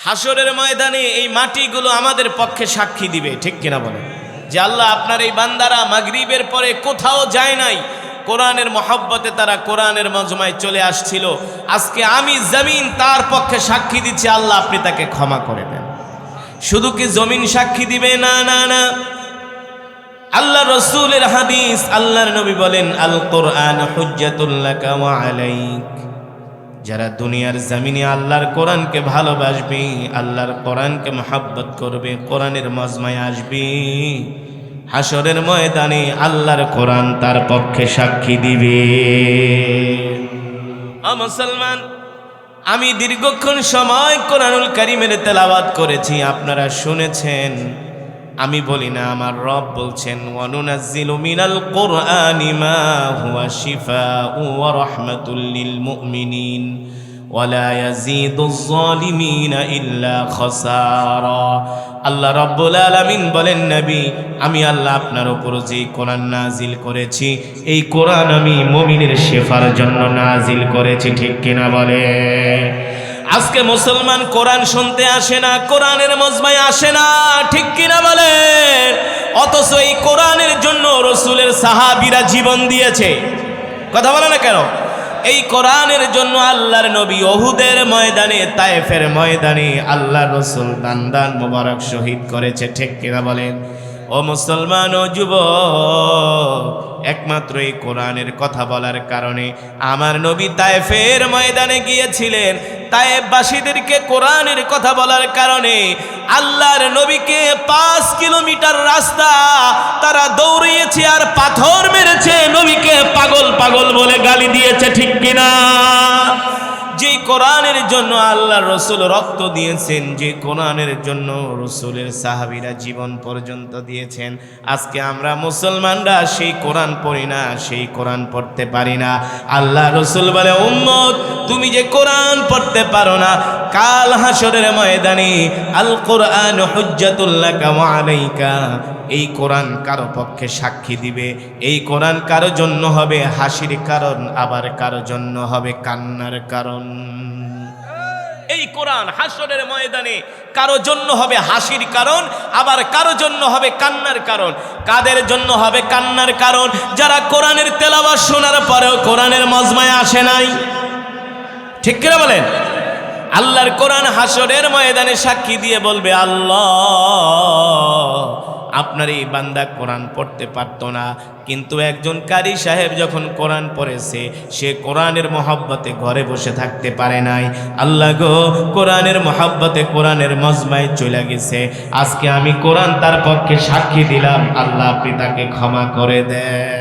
হাসরের ময়দানে এই মাটিগুলো আমাদের পক্ষে সাক্ষী দিবে, ঠিক কিনা বলেন? যে আল্লাহ আপনার এই বান্দারা মাগরিবের পরে কোথাও যায় নাই, কোরআনের মহব্বতে তারা কোরআনের মজমায় চলে আসছিল। আজকে আমি জমিন তার পক্ষে সাক্ষী দিচ্ছি, আল্লাহ আপনি তাকে ক্ষমা করে দেন। শুধু কি জমিন সাক্ষী দিবে? না না না, আল্লাহ রসুলের হাদিস, আল্লাহর নবী বলেন আল কোরআন হুজ্জাতুল লাকা ওয়া আলাইক। যারা দুনিয়ার জমিনে আল্লাহর কোরআনকে ভালোবাসবে, আল্লাহর কোরআনকে মহব্বত করবে, কোরআনের মজমায় আসবে, হাসরের ময়দানে আল্লাহর কোরআন তার পক্ষে সাক্ষী দিবে। মুসলমান, আমি দীর্ঘক্ষণ সময় কোরআনুল কারীমের তেলাওয়াত করেছি, আপনারা শুনেছেন। আমি বলি না, আমার রব বলছেন ওয়ানুনাজ্জিলু মিনাল কুরআনি মা হুয়া শিফাউ ওয়া রাহমাতুল লিল মুমিনিন ওয়া লা ইয়াজিদুজ যালিমিনা ইল্লা খাসারা। আল্লাহ রাব্বুল আলামিন বলেন, নবী আমি আল্লাহ আপনার উপর যে কোরআন নাজিল করেছি, এই কোরআন আমি মুমিনের শেফার জন্য নাজিল করেছি, ঠিক কিনা বলে? আজকে মুসলমান কোরআন শুনতে আসে না, কোরআনের মজমায় আসে না, ঠিক কিনা বলেন? অথচ এই কোরআনের জন্য রসুলের সাহাবীরা জীবন দিয়েছে, কথা বলে না কেন? এই কোরআনের জন্য আল্লাহর নবী উহুদের ময়দানে, তায়েফের ময়দানে আল্লাহ রসুল দান মোবারক শহীদ করেছে, ঠিক কিনা বলেন? ও মুসলমান, ও যুবক, একমাত্র এই কোরআনের কথা বলার কারণে আমার নবী তায়েফের ময়দানে গিয়েছিলেন। তায়েফবাসীদেরকে কোরআনের কথা বলার কারণে আল্লাহর নবীকে 5 কিলোমিটার রাস্তা তারা দৌড়িয়েছে আর পাথর মেরেছে, নবীকে পাগল পাগল বলে গালি দিয়েছে, ঠিক কিনা? যে কোরআনের জন্য আল্লাহ রসুল রক্ত দিয়েছেন, যে কোরআনের জন্য রসুলের সাহাবীরা জীবন পর্যন্ত দিয়েছেন, আজকে আমরা মুসলমানরা সেই কোরআন পড়ি না, সেই কোরআন পড়তে পারি না। আল্লাহ রসুল বলে, উম্মত তুমি যে কোরআন পড়তে পারো না, কাল হাসরের ময়দানে আল কোরআন হুজ্জাতুল লাকা ওয়া আলাইকা, এই কোরআন কারো পক্ষে সাক্ষী দিবে। এই কোরআন কারো জন্য হবে হাসির কারণ, আবার কারো জন্য হবে কান্নার কারণ। এই কোরআন হাসরের ময়দানে কারো জন্য হবে হাসির কারণ, আবার কারো জন্য হবে কান্নার কারণ। কাদের জন্য হবে কান্নার কারণ? যারা কোরআনের তেলাওয়াত শোনার পরেও কোরআনের মজমায় আসে নাই, ঠিক কিনা বলেন? আল্লাহর কোরআন হাসরের ময়দানে সাক্ষী দিয়ে বলবে, আল্লাহ আপনার এই বান্দা কোরআন পড়তে পারতো না, কিন্তু একজন কারি সাহেব যখন কোরআন পড়েছে, সে কোরআনের মহব্বতে ঘরে বসে থাকতে পারে নাই। আল্লাহ গো, কোরআনের মহব্বতে কোরআনের মজমায় চলে গেছে, আজকে আমি কোরআন তার পক্ষে সাক্ষী দিলাম, আল্লাহ আপনি তাকে ক্ষমা করে দেন।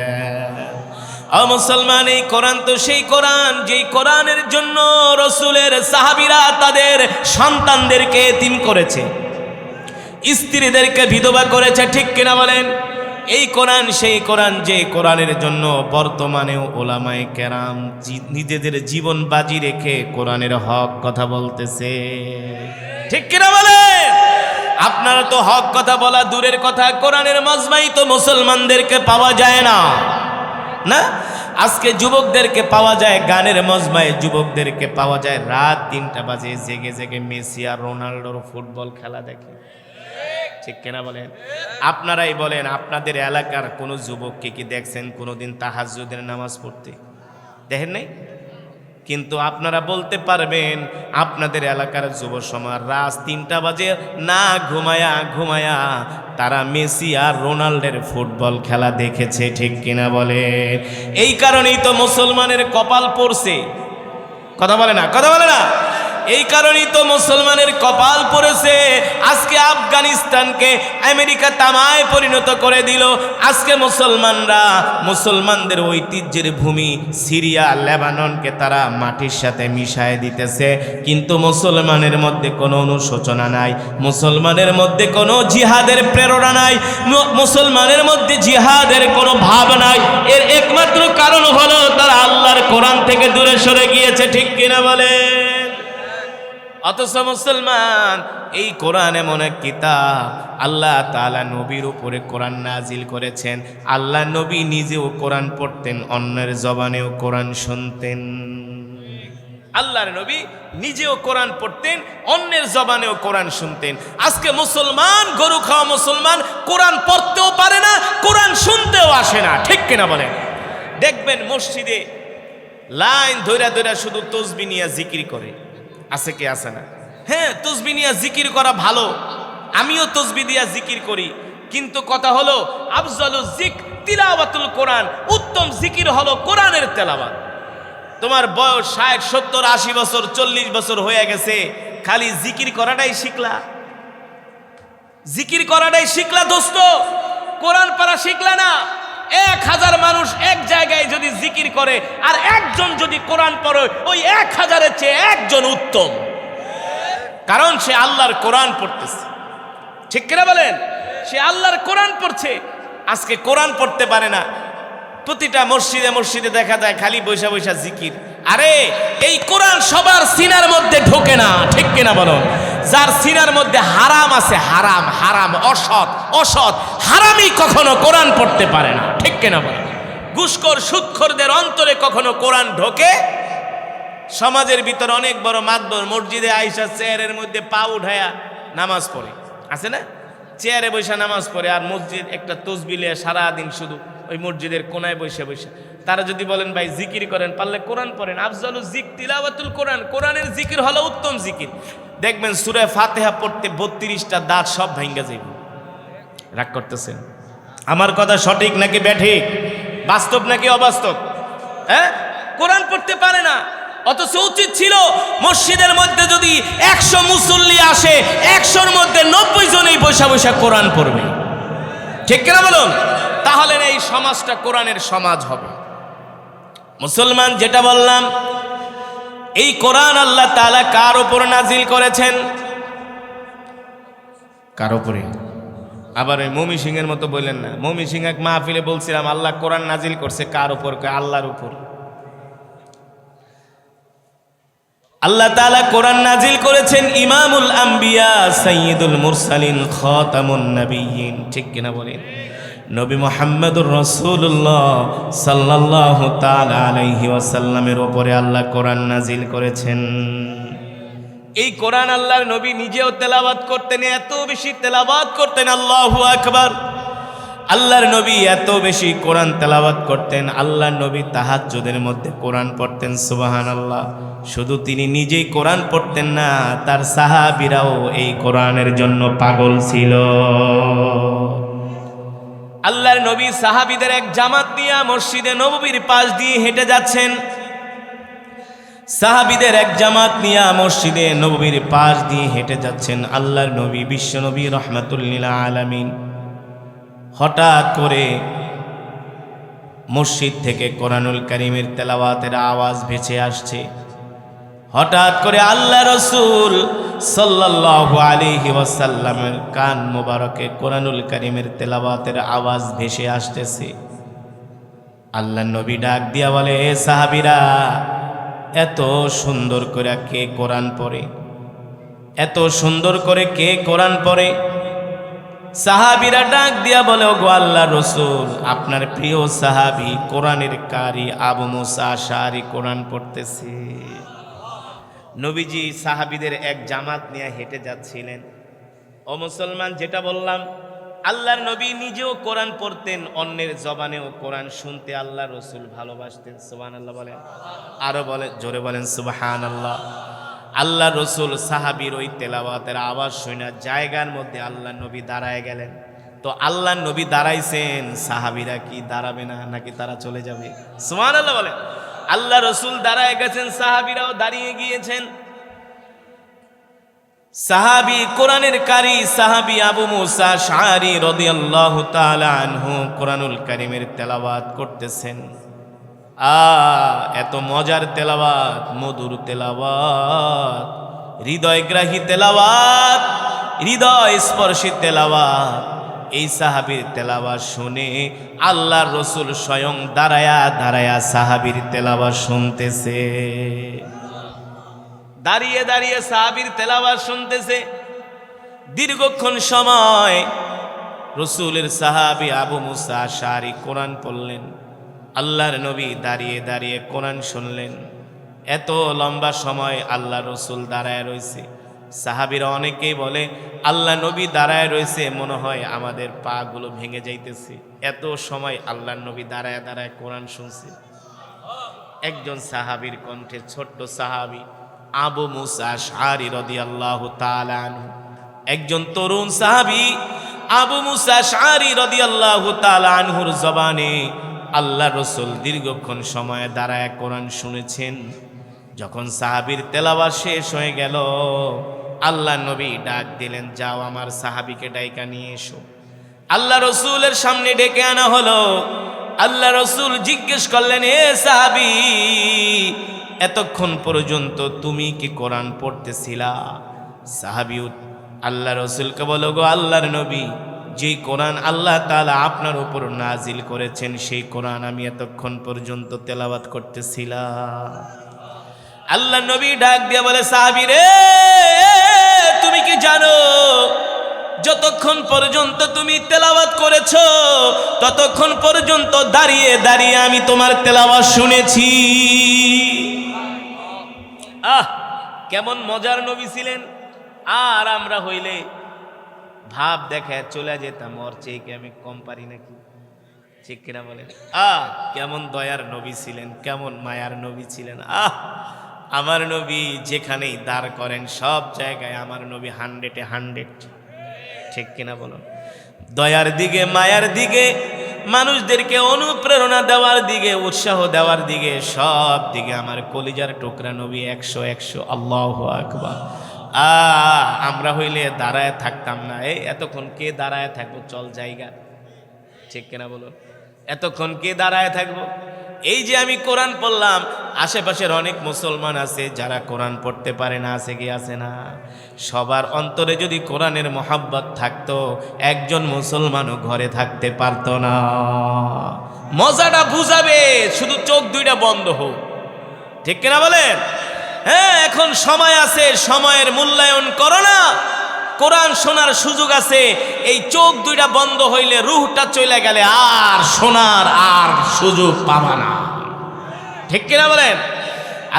মুসলমান, এই কোরআন তো সেই কোরআন যেই কোরআনের জন্য রসুলের সাহাবীরা তাদের সন্তানদেরকে এতিম করেছে, স্ত্রীদেরকে বিধবা করেছে, ঠিক কিনা বলেন? এই কোরআন সেই কোরআন যে কোরআনের জন্য বর্তমানেও ওলামায়ে কেরাম নিজেদের জীবন বাজি রেখে কোরআনের হক কথা বলতেছে, ঠিক কিনা বলেন? আপনারা তো হক কথা বলা দূরের কথা, কোরআনের মজমাই তো মুসলমানদেরকে পাওয়া যায় না, না? আজকে যুবকদেরকে পাওয়া যায় গানের মজমায়, যুবকদেরকে পাওয়া যায় রাত 3টা বাজে জেগে জেগে মেসি আর রোনাল্ডোর ফুটবল খেলা দেখে, ঠিক কিনা বলেন? আপনারাই বলেন, আপনাদের এলাকার কোনো যুবককে কি দেখছেন কোনোদিন তাহাজ্জুদের নামাজ পড়তে? দেখেন নাই? কিন্তু আপনারা বলতে পারবেন আপনাদের এলাকার যুব সমাজ রাত 3টা বাজে না ঘুমায়া তারা মেসি আর রোনাল্ডোর ফুটবল খেলা দেখেছে, ঠিক কিনা বলে? এই কারণেই তো মুসলমানের কপাল পড়ছে, কথা বলে না, কথা বলে না? এই কারণেই তো মুসলমানের কপাল পড়েছে। আজকে আফগানিস্তানকে আমেরিকা তামায় পরিণত করে দিল। আজকে মুসলমানরা মুসলমানদের ঐতিহ্যের ভূমি সিরিয়া লেবাননকে তারা মাটির সাথে মিশায় দিতেছে, কিন্তু মুসলমানের মধ্যে কোনো অনুশোচনা নাই, মুসলমানের মধ্যে কোনো জিহাদের প্রেরণা নাই, মুসলমানের মধ্যে জিহাদের কোনো ভাব নাই। এর একমাত্র কারণ হলো তারা আল্লাহর কোরআন থেকে দূরে সরে গিয়েছে, ঠিক কিনা বলে? অথচ মুসলমান, এই কোরআন এমন এক কিতাব, আল্লাহ তাআলা নবীর উপরে কোরআন নাজিল করেছেন। আল্লাহ নবী নিজেও কোরআন পড়তেন, অন্যের জবানেও কোরআন শুনতেন। আল্লাহর নবী নিজেও কোরআন পড়তেন, অন্যের জবানেও কোরআন শুনতেন। আজকে মুসলমান, গরু খাওয়া মুসলমান, কোরআন পড়তেও পারে না, কোরআন শুনতেও আসে না, ঠিক কিনা বলেন? দেখবেন মসজিদে লাইন ধইরা ধইরা শুধু তসবি নিয়ে জিকির করে, আছে কি আছে না? হ্যাঁ, তসবি নিয়ে জিকির করা ভালো, আমিও তসবি দিয়া জিকির করি, কিন্তু কথা হলো আফজালু যিকর তিলাওয়াতুল কোরআন, উত্তম জিকির হলো কোরআনের তেলাওয়াত। তোমার বয়স 60, 70, 80 বছর, 40 বছর হয়ে গেছে, খালি জিকির করাটাই শিখলা, জিকির করাটাই শিখলা দোস্ত, কোরআন পড়া শিখলা না। 1000 মানুষ এক জায়গায় যদি জিকির করে আর একজন যদি কোরআন পড়ে, ওই 1000-এর চেয়ে একজন উত্তম, কারণ সে আল্লাহর কোরআন পড়তেছে, ঠিক কিনা বলেন? সে আল্লাহর কোরআন পড়ছে। আজকে কোরআন পড়তে পারে না, প্রতিটা মসজিদে মসজিদে দেখা যায় খালি বৈশা বৈশা জিকির। আরে এই কোরআন সবার সিনার মধ্যে ঢোকে না, ঠিক কিনা বলো? যার সিনার মধ্যে হারাম আছে, হারাম হারাম, অসৎ অসৎ, হারামি কখনো কোরআন পড়তে পারে না, ঠিক কিনা বলো? ঘুষখোর সুদখোরদের অন্তরে কখনো কোরআন ঢোকে? সমাজের ভিতর অনেক বড় মাতবর মসজিদে আইসা চেয়ারের মধ্যে পা উঠায়া নামাজ পড়ে, আছে না? চেয়ারে বৈশা নামাজ পড়ে, আর মসজিদ একটা তসবি লিয়ে সারাদিন শুধু ওই মসজিদের কোনায় বসে বসে। তারা যদি বলেন ভাই জিকির করেন, পারলে কোরআন পড়েন, আফজালু যিকর তিলাওয়াতুল কোরআন, কোরআনের জিকির হলো উত্তম জিকির। দেখবেন সূরা ফাতিহা পড়তে 32টা দাঁত সব ভাঙ্গা যাবে। রাগ করতেছেন? আমার কথা সঠিক নাকি ব্যাঠিক, বাস্তব নাকি অবাস্তব? হ্যাঁ, কোরআন পড়তে পারে না, অথচ উচিত ছিল মসজিদের মধ্যে যদি 100 মুসল্লি আসে, 100-র মধ্যে 90 জনই বসা বসা কোরআন পড়বে, ঠিক কিনা বলুন? তাহলে এই সমাজটা কোরআনের সমাজ হবে। মুসলমান, যেটা বললাম, এই কোরআন আল্লাহ তাআলা কার উপর নাজিল করেছেন? কার উপরে? আবার ওই মমি সিংহের মতো বললেন না। মমি সিং এক মাহফিলে বলছিলাম আল্লাহ কোরআন নাজিল করছে কার উপর? আল্লাহর উপর। আল্লাহ তাআলা কোরআন নাজিল করেছেন ইমামুল আম্বিয়া, সাইয়্যিদুল মুরসালিন, খাতামুন নবিয়্যিন, ঠিক কিনা বলেন? নবী মুহাম্মদুর রাসূলুল্লাহ সাল্লাল্লাহু তাআলা আলাইহি ওয়াসাল্লামের উপরে আল্লাহ কোরআন নাজিল করেছেন। এই কোরআন আল্লাহর নবী নিজেও তেলাওয়াত করতেন, এত বেশি তেলাওয়াত করতেন, আল্লাহু আকবার। আল্লাহর নবী এত বেশি কোরআন তেলাওয়াত করতেন, আল্লাহর নবী তাহাজ্জুদের মধ্যে কোরআন পড়তেন, সুবহানাল্লাহ। শুধু তিনি নিজেই কোরআন পড়তেন না, তার সাহাবীরাও এই কোরআনের জন্য পাগল ছিল। আল্লাহর নবী সাহাবীদের এক জামাত নিয়ে মসজিদে নববীর পাশ দিয়ে হেঁটে যাচ্ছেন। সাহাবীদের এক জামাত নিয়ে মসজিদে নববীর পাশ দিয়ে হেঁটে যাচ্ছেন। আল্লাহর নবী, বিশ্ব নবী রাহমাতুল লিল আলামিন, হঠাৎ করে মসজিদ থেকে কোরআনুল কারীমের তেলাওয়াতের আওয়াজ ভেসে আসছে। হঠাৎ করে আল্লাহ রাসূল সাল্লাল্লাহু আলাইহি ওয়াসাল্লামের কান মোবারকে কোরআনুল কারীমের তেলাওয়াতের আওয়াজ ভেসে আসতেছে। আল্লাহ নবী ডাক দিয়া বলে, এ সাহাবীরা, এত সুন্দর করে কে কোরআন পড়ে? এত সুন্দর করে কে কোরআন পড়ে? সাহাবীরা ডাক দিয়া বলে, ওগো আল্লাহর রাসূল, আপনার প্রিয় সাহাবী কোরআনের কারি আবু মুসা আশআরী কোরআন পড়তেছে। নবীজি সাহাবীদের এক জামাত নিয়ে হেঁটে যাচ্ছিলেন। ও মুসলমান, যেটা বললাম, আল্লাহর নবী নিজেও কোরআন পড়তেন, অন্যের জবানেও কোরআন শুনতে আল্লাহর রাসূল ভালোবাসতেন। সুবহানাল্লাহ বলেন, আরো বলেন, জোরে বলেন সুবহানাল্লাহ। আল্লাহর রাসূল সাহাবীর ওই তেলাওয়াতের আওয়াজ শুনে জায়গার মধ্যে আল্লাহর নবী দাঁড়ায় গেলেন। তো আল্লাহর নবী দাঁড়াইছেন, সাহাবীরা কি দাঁড়াবে না নাকি তারা চলে যাবে? সুবহানাল্লাহ বলেন। আল্লাহ রাসূল দাঁড়ায় গেছেন, সাহাবীরাও দাঁড়িয়ে গিয়েছেন। সাহাবী কোরআনের কারি সাহাবী আবু মুসা আশআরী রাদিয়াল্লাহু তাআলা আনহু কোরআনুল কারীমের তেলাওয়াত করতেছেন। এত মজার তেলাওয়াত, মধুর তেলাওয়াত, হৃদয়গ্রাহী তেলাওয়াত, হৃদয় স্পর্শী তেলাওয়াত। এই সাহাবীর তেলাওয়াত শুনে আল্লাহর রাসূল স্বয়ং দাঁড়ায়া দাঁড়ায়া সাহাবীর তেলাওয়াত শুনতেছে। দাঁড়িয়ে দাঁড়িয়ে সাহাবীর তেলাওয়াত শুনতেছে। দীর্ঘক্ষণ সময় রাসূলের সাহাবী আবু মুসা আশআরী কোরআন পড়লেন। আল্লাহর নবী দাঁড়িয়ে দাঁড়িয়ে কোরআন শুনলেন। এত লম্বা সময় আল্লাহ রসুল দাঁড়ায় রয়েছে। সাহাবীরা অনেকেই বলে আল্লাহ নবী দাঁড়ায় রয়েছে, মনে হয় আমাদের পা গুলো ভেঙে যাইতেছে, এত সময় আল্লাহ নবী দাঁড়ায় দাঁড়ায় কোরআন শুনছে। একজন সাহাবীর কণ্ঠে, ছোট্ট সাহাবী আবু মুসা আশআরী রাদিয়াল্লাহু তাআলা আনহু, একজন তরুণ সাহাবী আবু মুসা আশআরী রাদিয়াল্লাহু তাআলা আনহুর জবানে আল্লাহ রসুল দীর্ঘক্ষণ সময় দাঁড়ায় কোরআন শুনেছেন। যখন সাহাবীর তেলাওয়াত শেষ হয়ে গেল, আল্লাহ নবী ডাক দিলেন, যাও আমার সাহাবীকে ডাইকা নিয়ে এসো। আল্লাহ রসুলের সামনে ডেকে আনা হলো। আল্লাহ রসুল জিজ্ঞেস করলেন, এ সাহাবী, এতক্ষণ পর্যন্ত তুমি কি কোরআন পড়তেছিলা? সাহাবী আল্লাহ রসুলকে বলো, গো আল্লাহর নবী, যেই কোরআন আল্লাহ তাআলা আপনার উপর নাজিল করেছেন সেই কোরআন আমি এতক্ষণ পর্যন্ত তেলাওয়াত করতেছিলাম। আল্লাহ নবী ডাক দিয়ে বলে, সাহাবী রে, তুমি কি জানো যতক্ষণ পর্যন্ত তুমি তেলাওয়াত করেছো ততক্ষণ পর্যন্ত দাঁড়িয়ে দাঁড়িয়ে আমি তোমার তেলাওয়াত শুনেছি। কেমন মজার নবী ছিলেন। আর আমরা হইলে ভাব দেখায় চলে যেতাম, ওর চেয়ে কি আমি কম পারি নাকি? ঠিক কিনা বলেন? কেমন দয়ার নবী ছিলেন, কেমন মায়ার নবী ছিলেন। আমার নবী যেখানেই দাঁড় করেন সব জায়গায় আমার নবী 100-এ 100। ঠিক কিনা বলুন? দয়ার দিকে, মায়ার দিকে, মানুষদেরকে অনুপ্রেরণা দেওয়ার দিকে, উৎসাহ দেওয়ার দিকে, সব দিকে আমার কলিজার টুকরা নবী 100-100। আল্লাহু আকবার। আমরা হইলে দাঁড়ায় থাকতাম না। এতক্ষণ কে দাঁড়ায় থাকবো? চল জায়গা। ঠিক কিনা বলুন? এতক্ষণ কে দাঁড়ায় থাকবো? এই যে আমি কোরআন পড়লাম, আশেপাশের অনেক মুসলমান আছে যারা কোরআন পড়তে পারে না, আছে কি আছে না? সবার অন্তরে যদি কোরআনের মোহাব্বত থাকতো, একজন মুসলমানও ঘরে থাকতে পারতো না। মজাটা বুঝাবে, শুধু চোখ দুইটা বন্ধ হোক। ঠিক কিনা বলেন? হ্যাঁ, এখন সময় আছে, সময়ের মূল্যায়ন করো না। কোরআন শোনার সুযোগ আছে। এই চোখ দুইটা বন্ধ হইলে রুহটা চলে গেলে আর শোনার আর সুযোগ পাবা না। ঠিক কিনা বলেন?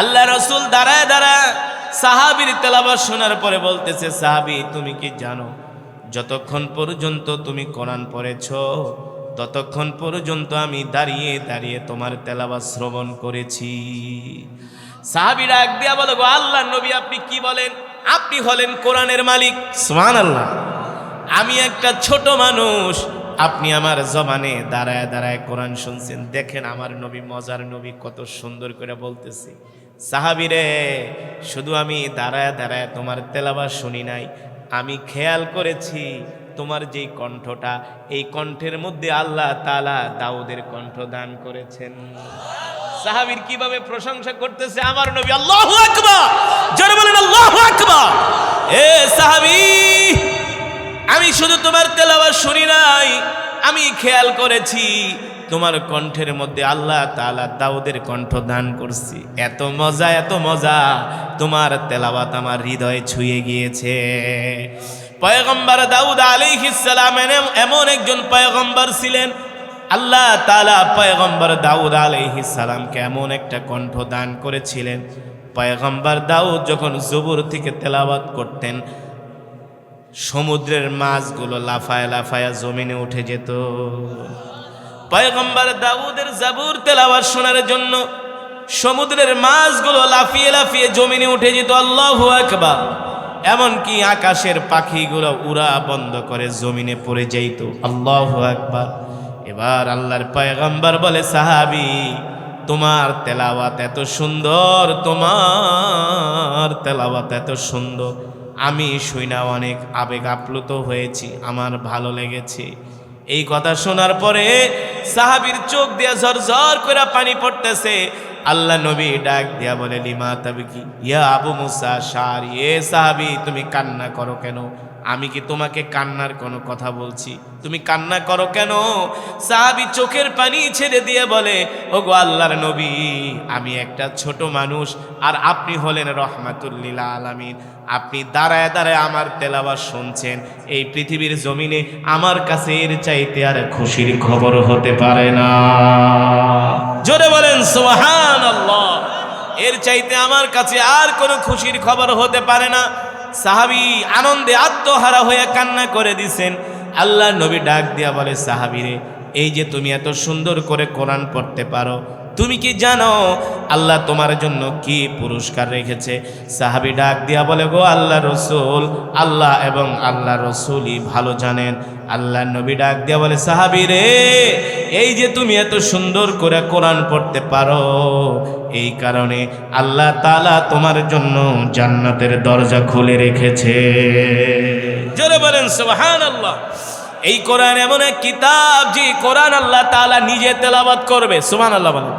আল্লাহ রসুল দাঁড়ায় দাঁড়ায় সাহাবীর তেলাওয়াত শোনার পরে বলতেছে, সাহাবী তুমি কি জানো যতক্ষণ পর্যন্ত তুমি কোরআন পড়েছো ততক্ষণ পর্যন্ত আমি দাঁড়িয়ে দাঁড়িয়ে তোমার তেলাওয়াত শ্রবণ করেছি। সাহাবীরা এক দিয়া বলে, গো আল্লাহর নবী আপনি কি বলেন? আপনি হলেন কোরআনের মালিক। সুবহানাল্লাহ। আমি একটা ছোট মানুষ, আপনি আমার জবানে দাঁড়ায় দাঁড়ায় কোরআন শুনছেন। দেখেন আমার নবী, মজার নবী, কত সুন্দর করে বলতেছে, সাহাবীরে শুধু আমি দাঁড়ায় দাঁড়ায় তোমার তেলাওয়াত শুনি নাই, আমি খেয়াল করেছি তোমার যেই কণ্ঠটা, এই কণ্ঠের মধ্যে আল্লাহ তাআলা দাউদের কণ্ঠ দান করেছেন। সাহাবীর কিভাবে প্রশংসা করতেছে আমার নবী। আল্লাহু আকবার, জোরে বলেন আল্লাহু আকবার। এ সাহাবী, আমি শুধু তোমার তেলাওয়াত শুনি নাই, আমি খেয়াল করেছি তোমার কণ্ঠের মধ্যে আল্লাহ তাআলা দাউদের কণ্ঠ দান করছি। এত মজা, এত মজা, তোমার তেলাওয়াত আমার হৃদয়ে ছুঁয়ে গিয়েছে। পয়গম্বর দাউদ আলাইহিস সালাম এমন একজন পয়গম্বর ছিলেন, আল্লাহ তাআলা পয়গম্বর দাউদ আলাইহিস সালামকে এমন একটা কণ্ঠ দান করেছিলেন। পয়গম্বর দাউদ যখন জবুর থেকে তেলাওয়াত করতেন, সমুদ্রের মাছগুলো লাফায় লাফায় জমিনে উঠে যেত। পয়গম্বর দাউদের জাবুর তেলাওয়াত শোনার জন্য সমুদ্রের মাছগুলো লাফিয়ে লাফিয়ে জমিনে উঠে যেত। আল্লাহু আকবার। এমনকি আকাশের পাখিগুলো উড়া বন্ধ করে জমিনে পড়ে যাইত। আল্লাহু আকবার। এবার আল্লাহর পয়গম্বর বলে, সাহাবী তোমার তেলাওয়াত এত সুন্দর, তোমার তেলাওয়াত এত সুন্দর, আমি শুইনা অনেক আবেগ আপ্লুত হয়েছি, আমার ভালো লেগেছে। এই কথা শোনার পরে সাহাবীর চোখ দিয়ে ঝরঝর করে পানি পড়তেছে। আল্লাহ নবী ডাক দিয়া বলে, লিমা তাবকি ইয়া আবু মুসা আশআরী, এ সাহাবী তুমি কান্না করো কেন? আমি কি তোমাকে কান্নার কোনো কথা বলছি? তুমি কান্না করো কেন? সাহাবী চোখের পানি ছেড়ে দিয়ে বলে, ওগো আল্লাহর নবী, আমি একটা ছোট মানুষ, আর আপনি হলেন রহমাতুল লিল আলামিন। আপনি দাঁড়ায় দাঁড়ায় আমার তেলাওয়াত শুনছেন, এই পৃথিবীর জমিনে আমার কাছে এর চাইতে আর খুশির খবর হতে পারে না। জোরে বলেন সুবহানাল্লাহ। এর চাইতে আমার কাছে আর কোনো খুশির খবর হতে পারে না। সাহাবী আনন্দে আত্মহারা হয়ে কান্না করে দিছেন। আল্লাহ নবী ডাক দিয়া বলে, সাহাবীরে, এই যে তুমি এত সুন্দর করে কোরআন পড়তে পারো, তুমি কি জানো আল্লাহ তোমার জন্য কি পুরস্কার রেখেছে? সাহাবী ডাক দিয়া বলে, গো আল্লাহ রসুল, আল্লাহ এবং আল্লাহ রসুলই ভালো জানেন। আল্লাহ নবী ডাক দিয়া বলে, সাহাবী রে, এই যে তুমি এত সুন্দর করে কোরআন পড়তে পারো, এই কারণে আল্লাহ তাআলা তোমার জন্য জান্নাতের দরজা খুলে রেখেছে। জোরে বলেন সুবহানাল্লাহ। এই কোরআন এমন এক কিতাব, যে কোরআন আল্লাহ তাআলা নিজে তেলাওয়াত করবে। সুবহানাল্লাহ বলেন।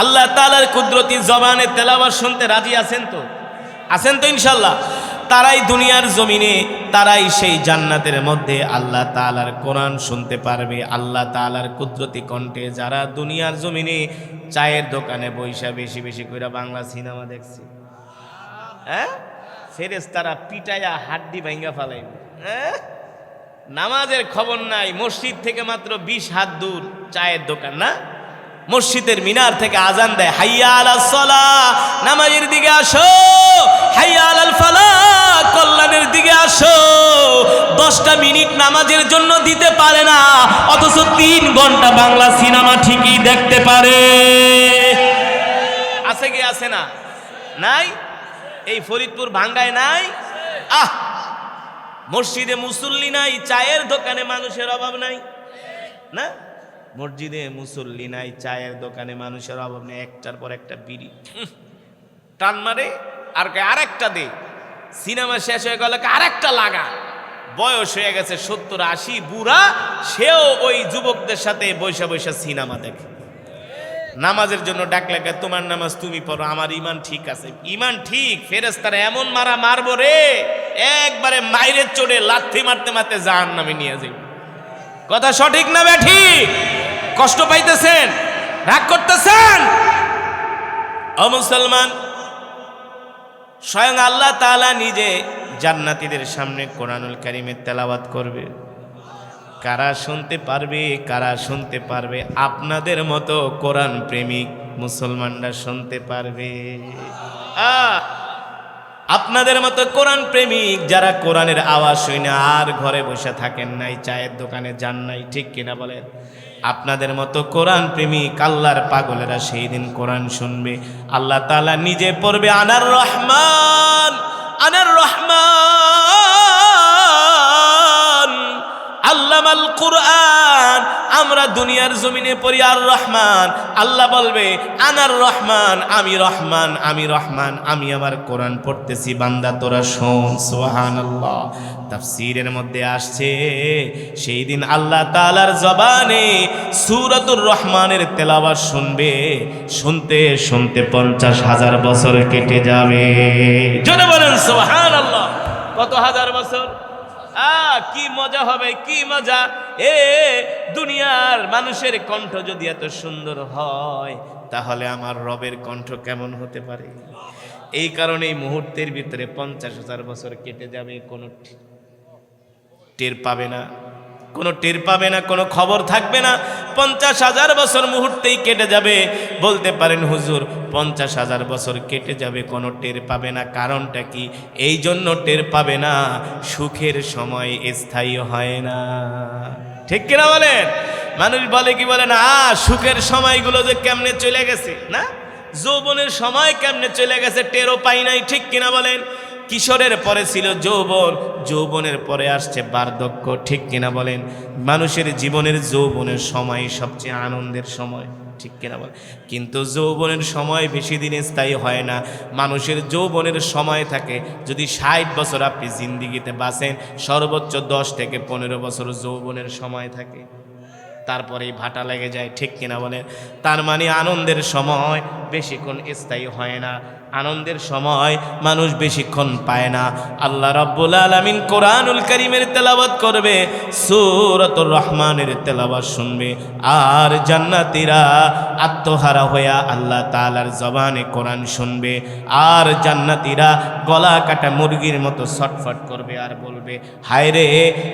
আল্লাহ তাআলার কুদরতি জবানে তেলাওয়াত শুনতে রাজি আছেন তো? আছেন তো ইনশাআল্লাহ? তারাই দুনিয়ার জমিনে, তারাই সেই জান্নাতের মধ্যে আল্লাহ তাআলার কোরআন শুনতে পারবে। আল্লাহ তাআলার কুদরতি কণ্ঠে যারা দুনিয়ার জমিনে চায়ের দোকানে বৈশা বেশি বেশি করে বাংলা সিনেমা দেখছে, হ্যাঁ, ফেরেশতারা পিটায়া হাড্ডি ভাঙ্গা ফালাইবে। হ্যাঁ, নামাজের খবর নাই, মসজিদ থেকে মাত্র 20 হাত দূর চায়ের দোকান, না? মসজিদের মিনার থেকে আজান দেয়, হাইয়া আলাস সালাহ, নামাজের দিকে আসো, হাইয়া আলাল ফালাহ, কল্যাণের দিকে আসো। 10টা মিনিট নামাজের জন্য দিতে পারে না, অথচ 3 ঘন্টা বাংলা সিনেমা ঠিকই দেখতে পারে। আছে কি আছে না? নাই? এই ফরিদপুর ভাঙ্গায় নাই? আহ, মসজিদে মুসল্লি নাই, চায়ের দোকানে মানুষের অভাব নাই, না? মসজিদে মুসল্লি নাই, চায়ের দোকানে মানুষের অভাব নেই, একটার পর একটা বিড়ি টান মারে, আর আরেকটা দে। সিনেমা শেষ হয়ে গেল, আরেকটা লাগা। বয়স হয়ে গেছে 70-80, বুড়া, সেও ওই যুবকদের সাথে বৈশা বৈশা সিনেমা দেখে। নামাজের জন্য ডাকলে, তোমার নামাজ তুমি পড়ো, আমার ইমান ঠিক আছে। ইমান ঠিক, ফেরেশতারা এমন মারা মারবো রে, একবারে মাইরে চড়ে লাথি মারতে মারতে জাহান্নামে নিয়ে যাই। কথা সঠিক না বেঠিক? কষ্ট পাইতেছেন? রাগ করতেছেন? ও মুসলমান, স্বয়ং আল্লাহ তাআলা নিজে জান্নাতীদের সামনে কোরআনুল কারীমের তেলাওয়াত করবে। কারা শুনতে পারবে? কারা শুনতে পারবে? আপনাদের মতো কোরআন প্রেমিক মুসলমানরা শুনতে পারবে। আপনাদের মতো কোরআন প্রেমিক যারা কোরআনের আওয়াজ শুনে আর ঘরে বসে থাকেন নাই, চায়ের দোকানে যান নাই, ঠিক কিনা বলেন? আপনাদের মতো কোরআন প্রেমিক আল্লাহর পাগলেরা সেই দিন কোরআন শুনবে। আল্লাহ তাআলা নিজে পড়বে, আনার রহমান, আনার রহমান আল্লামাল কুরআন। আমরা দুনিয়ার জমিনে পড়ি আর রহমান, আল্লাহ বলবে আনার রহমান, আমি রহমান, আমি রহমান, আমি আমার কোরআন পড়তেছি, বান্দা তোরা শোন। সুবহানাল্লাহ। তাফসীরের মধ্যে আসছে, সেই দিন আল্লাহ তাআলার জবানে সূরাতুর রহমানের তেলাওয়াত শুনবে, শুনতে শুনতে 50,000 বছর কেটে যাবে। জোরে বলেন সুবহানাল্লাহ। কত হাজার বছর? কি মজা হবে, কি মজা! দুনিয়ার মানুষের কণ্ঠ যদি এত সুন্দর হয়, তাহলে আমার রবের কণ্ঠ কেমন হতে পারে? এই কারণে এই মুহূর্তের ভিতরে 50,000 বছর কেটে যাবে, কোনো টের পাবে না, কোনো টের পাবে না, কোনো খবর থাকবে না। 50,000 বছর মুহূর্তেই কেটে যাবে। বলতে পারেন হুজুর 50,000 বছর কেটে যাবে, কোনো টের পাবে না, কারণটা কি? এই জন্য টের পাবে না, সুখের সময় স্থায়ী হয় না, ঠিক কিনা বলেন? মানুষ বলে কি বলে না, সুখের সময়গুলো যে কেমনে চলে গেছে, না? যৌবনের সময় কেমনে চলে গেছে টেরও পাই নাই, ঠিক কিনা বলেন? কিশোরের পরে ছিল যৌবন, যৌবনের পরে আসছে বার্ধক্য, ঠিক কিনা বলেন? মানুষের জীবনের যৌবনের সময় সবচেয়ে আনন্দের সময়, ঠিক কিনা বলেন? কিন্তু যৌবনের সময় বেশি দিন স্থায়ী হয় না। মানুষের যৌবনের সময় থাকে, যদি 60 বছর আপনি জিন্দিগিতে বাঁচেন, সর্বোচ্চ 10 থেকে 15 বছর যৌবনের সময় থাকে, তারপরেই ভাটা লেগে যায়, ঠিক কিনা বলেন? তার মানে আনন্দের সময় বেশিক্ষণ স্থায়ী হয় না। আনন্দের সময় মানুষ বেশিক্ষণ পায় না। আল্লাহ রাব্বুল আলামিন কোরআনুল কারীমের তেলাওয়াত করবে, সূরাতুর রহমানের তেলাওয়াত শুনবে, আর জান্নাতীরা আত্মহারা হইয়া আল্লাহ তাআলার জবানে কোরআন শুনবে, আর জান্নাতীরা গলা কাটা মুরগির মতো ছটফট করবে আর বলবে, হায় রে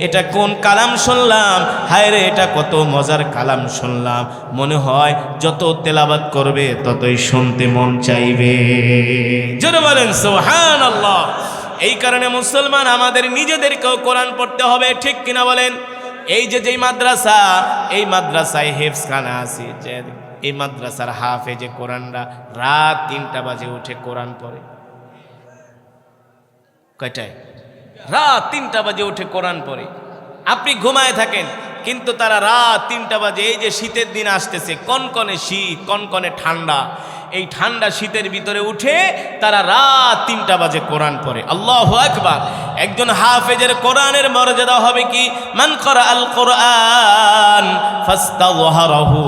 এটা কোন কালাম শুনলাম, হায় রে এটা কত মজার কালাম শুনলাম। মনে হয় যত তেলাওয়াত করবে ততই শুনতে মন চাইবে। জোরে বলেন সুবহানাল্লাহ। এই কারণে মুসলমান আমাদের নিজেদেরকেও কোরআন পড়তে হবে, ঠিক কিনা বলেন? এই যে যেই মাদ্রাসা, এই মাদ্রাসায় হেফজখানা আছে, যে এই মাদ্রাসার হাফেজে কোরআনরা রাত 3টা বাজে উঠে কোরআন পড়ে। কয়টায়? রাত 3টা বাজে উঠে কোরআন পড়ে। আপনি ঘুমায় থাকেন, কিন্তু তারা রাত 3টা বাজে, এই যে শীতের দিন আসতেছে, কনকনে শীত, কনকনে ঠান্ডা, এই ঠান্ডা শীতের ভিতরে উঠে তারা রাত 3টা বাজে কোরআন পড়ে। আল্লাহু আকবার। একজন হাফেজের কোরআনের মর্যাদা হবে কি? মান করা আল কোরআন ফাস্তাযহারাহু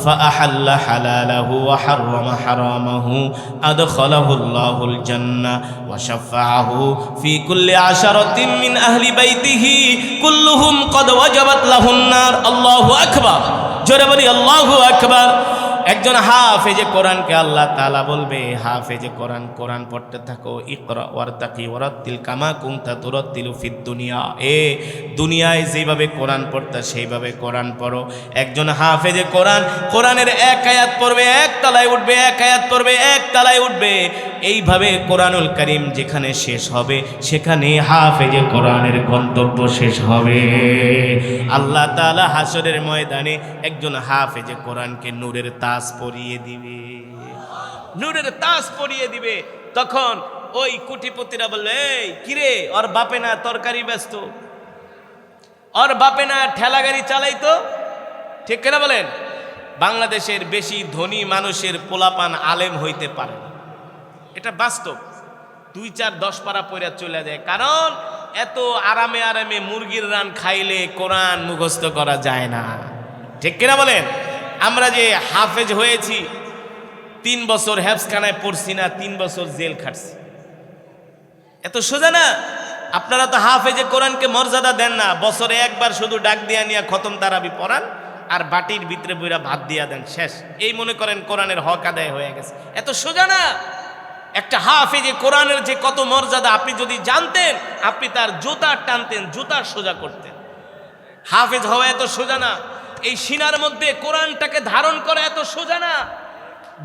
ফাআহাল্লা হালালাহু ওয়া হাররামা হারামাহু আদখালাহু আল্লাহুল জান্নাহ ওয়া শাফাআহু ফি কুল্লি আশারাতিন মিন আহলি বাইতিহি কুল্লুহুম ক্বাদ ওয়াজাবাত লাহুন নার। আল্লাহু আকবার। জোরে বলি আল্লাহু আকবার। একজন হাফেজে কোরআনকে আল্লাহ তাআলা বলবে, হাফেজে কোরআন, কোরআন পড়তে থাকো, ইকরা ওয়ারতাকি ওয়ারাত্তিল কামা কুনতা তুরাত্তিলু ফিদ দুনিয়া। দুনিয়ায় যেভাবে কোরআন পড়তা সেইভাবে কোরআন পড়ো। একজন হাফেজে কোরআন, কোরআনের এক আয়াত পড়বে এক তলায় উঠবে, এক আয়াত পড়বে এক তলায় উঠবে। এইভাবে কোরআনুল কারীম যেখানে শেষ হবে সেখানে হাফেজে কোরআনের গন্তব্য শেষ হবে। আল্লাহ তাআলা হাসরের ময়দানে একজন হাফেজে কোরআনকে নূরের তাজ পরিয়ে দিবে, নূরের তাজ পরিয়ে দিবে। তখন ওই কোটিপতিরা বলবে, এই কিরে, ওর বাপে না তরকারি ব্যস্ত, ওর বাপে না ঠেলা গাড়ি চালাইতো, ঠিক কিনা বলেন? বাংলাদেশের বেশি ধনী মানুষের পোলাপান আলেম হইতে পারে না, এটা বাস্তব। 2-4-10 পারা পড়া চলে যায়, কারণ এত আরামে আরামে মুরগির রান খাইলে কোরআন মুখস্থ করা যায় না, ঠিক কিনা বলেন? আমরা যে হাফেজ হয়েছি, 3 বছর হেফজখানায় পড়ছি না, 3 বছর জেল খাটছি, এত সোজা না। আপনারা তো হাফেজে কোরআনকে মর্যাদা দেন না, বছরে একবার শুধু ডাক দিয়া নিয়ে খতম তারাবি পড়ান আর বাটির ভিতরে বইরা ভাত দিয়া দেন, শেষ। এই মনে করেন কোরআনের হক আদায় হয়ে গেছে, এত সোজা না। একটা হাফেজে কোরআনের যে কত মর্যাদা আপনি যদি জানতেন, আপনি তার জুতা টানতেন, জুতা সোজা করতেন। হাফেজ হওয়া এত সোজা না, এই সিনার মধ্যে কোরআনটাকে ধারণ করা এত সোজা না।